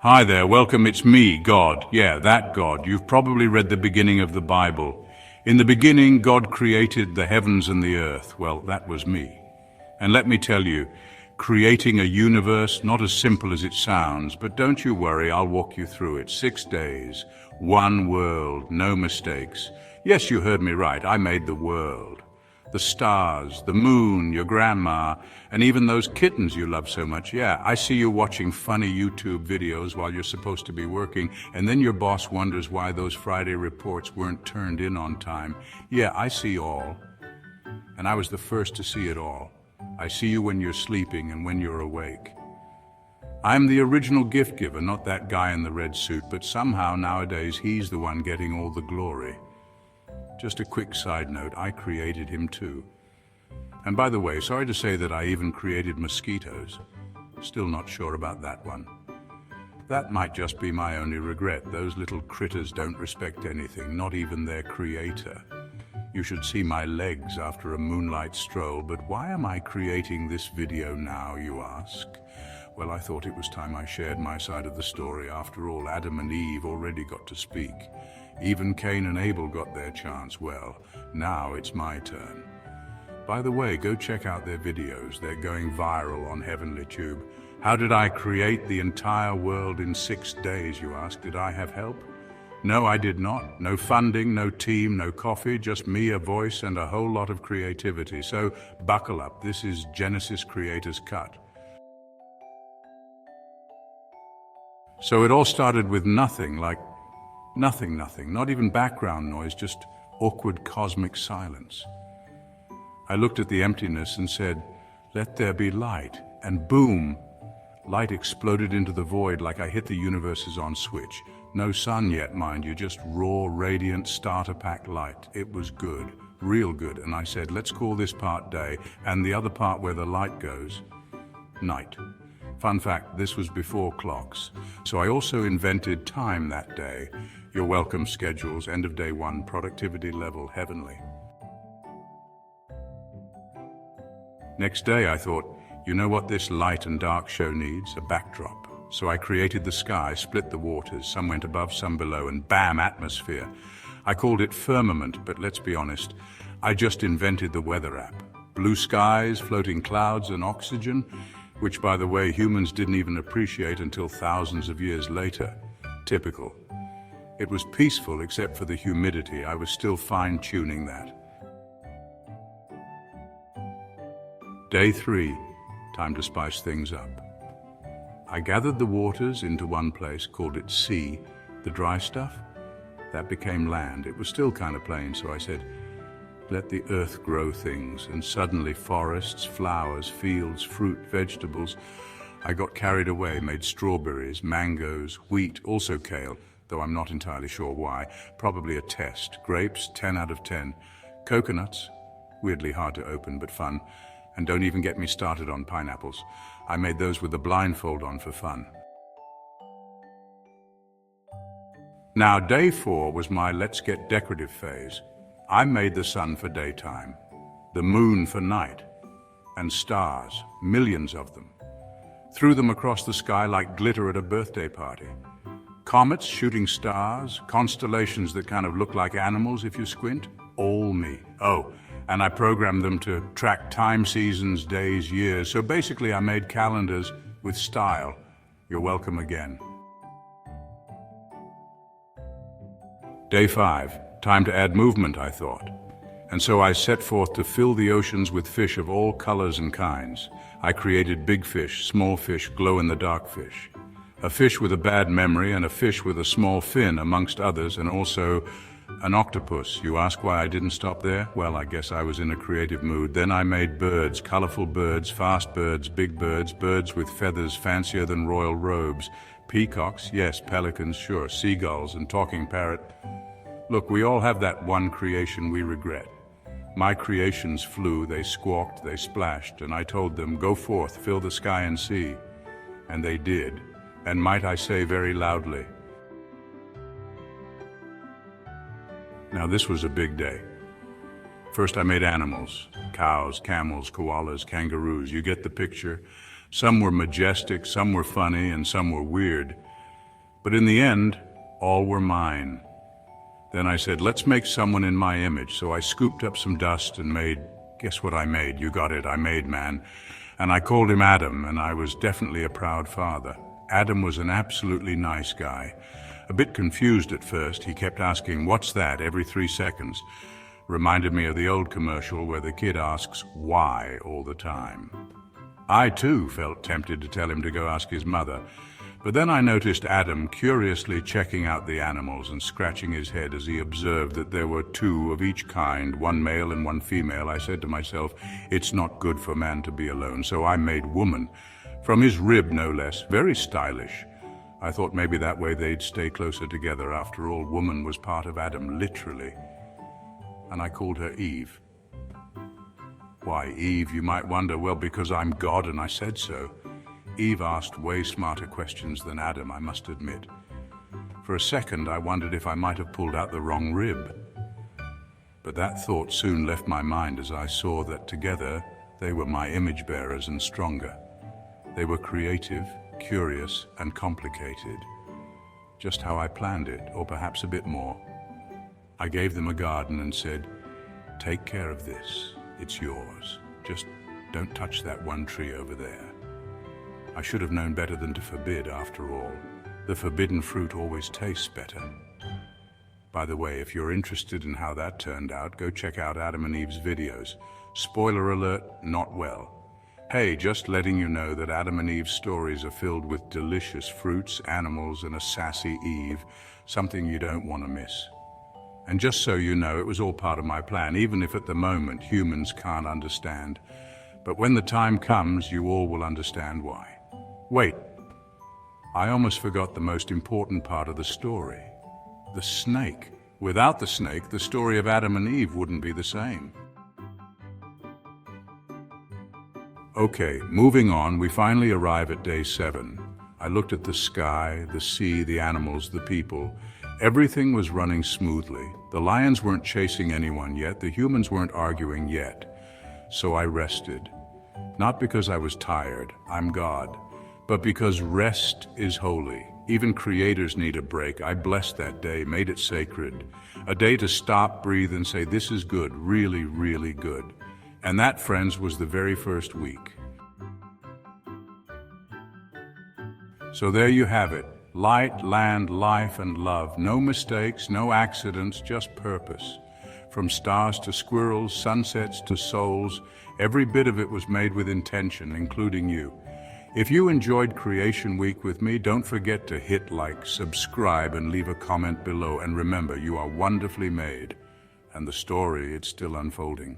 Hi there, welcome, it's me, God. Yeah, that God. You've probably read the beginning of the Bible. In the beginning, God created the heavens and the earth. Well, that was me. And let me tell you, creating a universe, not as simple as it sounds, but don't you worry, I'll walk you through it. 6 days, one world, no mistakes. Yes, you heard me right, I made the world. The stars, the moon, your grandma, and even those kittens you love so much. Yeah, I see you watching funny YouTube videos while you're supposed to be working, and then your boss wonders why those Friday reports weren't turned in on time. Yeah, I see all. And I was the first to see it all. I see you when you're sleeping and when you're awake. I'm the original gift giver, not that guy in the red suit, but somehow nowadays he's the one getting all the glory. Just a quick side note, I created him too. And by the way, sorry to say that I even created mosquitoes. Still not sure about that one. That might just be my only regret. Those little critters don't respect anything, not even their creator. You should see my legs after a moonlight stroll, but why am I creating this video now, you ask? Well, I thought it was time I shared my side of the story. After all, Adam and Eve already got to speak. Even Cain and Abel got their chance. Well, now it's my turn. By the way, go check out their videos. They're going viral on Heavenly Tube. How did I create the entire world in 6 days, you ask? Did I have help? No, I did not. No funding, no team, no coffee, just me, a voice, and a whole lot of creativity. So buckle up. This is Genesis Creator's Cut. So it all started with nothing, like nothing, not even background noise, just awkward cosmic silence. I looked at the emptiness and said, "Let there be light," and boom, light exploded into the void like I hit the universe's on switch. No sun yet, mind you, just raw, radiant starter pack light. It was good, real good, and I said, let's call this part day, and the other part where the light goes, night. Fun fact, this was before clocks. So I also invented time that day. You're welcome schedules, end of day 1, productivity level, heavenly. Next day I thought, you know what this light and dark show needs? A backdrop. So I created the sky, split the waters, some went above, some below, and bam, atmosphere. I called it firmament, but let's be honest, I just invented the weather app. Blue skies, floating clouds, and oxygen, which, by the way, humans didn't even appreciate until thousands of years later. Typical. It was peaceful except for the humidity. I was still fine-tuning that. Day 3, time to spice things up. I gathered the waters into one place, called it sea. The dry stuff, that became land. It was still kind of plain, so I said, let the earth grow things, and suddenly forests, flowers, fields, fruit, vegetables. I got carried away, made strawberries, mangoes, wheat, also kale, though I'm not entirely sure why. Probably a test. Grapes, 10 out of 10. Coconuts, weirdly hard to open, but fun. And don't even get me started on pineapples. I made those with a blindfold on for fun. Now, day 4 was my let's get decorative phase. I made the sun for daytime, the moon for night, and stars, millions of them. Threw them across the sky like glitter at a birthday party. Comets, shooting stars, constellations that kind of look like animals if you squint, all me. Oh, and I programmed them to track time, seasons, days, years. So basically I made calendars with style. You're welcome again. Day 5. Time to add movement, I thought. And so I set forth to fill the oceans with fish of all colors and kinds. I created big fish, small fish, glow-in-the-dark fish. A fish with a bad memory and a fish with a small fin, amongst others, and also an octopus. You ask why I didn't stop there? Well, I guess I was in a creative mood. Then I made birds, colorful birds, fast birds, big birds, birds with feathers fancier than royal robes. Peacocks, yes, pelicans, sure, seagulls, and talking parrot. Look, we all have that one creation we regret. My creations flew, they squawked, they splashed, and I told them, go forth, fill the sky and sea. And they did, and might I say very loudly. Now this was a big day. First I made animals, cows, camels, koalas, kangaroos, you get the picture. Some were majestic, some were funny, and some were weird. But in the end, all were mine. Then I said, let's make someone in my image. So I scooped up some dust and made, guess what I made? You got it, I made man. And I called him Adam, and I was definitely a proud father. Adam was an absolutely nice guy. A bit confused at first, he kept asking, what's that, every 3 seconds. Reminded me of the old commercial where the kid asks why all the time. I too felt tempted to tell him to go ask his mother. But then I noticed Adam curiously checking out the animals and scratching his head as he observed that there were 2 of each kind, one male and one female. I said to myself, it's not good for man to be alone, so I made woman. From his rib, no less, very stylish. I thought maybe that way they'd stay closer together. After all, woman was part of Adam, literally. And I called her Eve. Why Eve, you might wonder? Well, because I'm God and I said so. Eve asked way smarter questions than Adam, I must admit. For a second, I wondered if I might have pulled out the wrong rib. But that thought soon left my mind as I saw that together they were my image bearers and stronger. They were creative, curious, and complicated. Just how I planned it, or perhaps a bit more. I gave them a garden and said, take care of this, it's yours. Just don't touch that one tree over there. I should have known better than to forbid, after all. The forbidden fruit always tastes better. By the way, if you're interested in how that turned out, go check out Adam and Eve's videos. Spoiler alert, not well. Hey, just letting you know that Adam and Eve's stories are filled with delicious fruits, animals, and a sassy Eve, something you don't want to miss. And just so you know, it was all part of my plan, even if at the moment humans can't understand. But when the time comes, you all will understand why. Wait, I almost forgot the most important part of the story. The snake. Without the snake, the story of Adam and Eve wouldn't be the same. Okay, moving on, we finally arrive at day 7. I looked at the sky, the sea, the animals, the people. Everything was running smoothly. The lions weren't chasing anyone yet, the humans weren't arguing yet. So I rested. Not because I was tired, I'm God, but because rest is holy. Even creators need a break. I blessed that day, made it sacred. A day to stop, breathe, and say, this is good, really, really good. And that, friends, was the very first week. So there you have it. Light, land, life, and love. No mistakes, no accidents, just purpose. From stars to squirrels, sunsets to souls, every bit of it was made with intention, including you. If you enjoyed Creation Week with me, don't forget to hit like, subscribe, and leave a comment below. And remember, you are wonderfully made. And the story, it's still unfolding.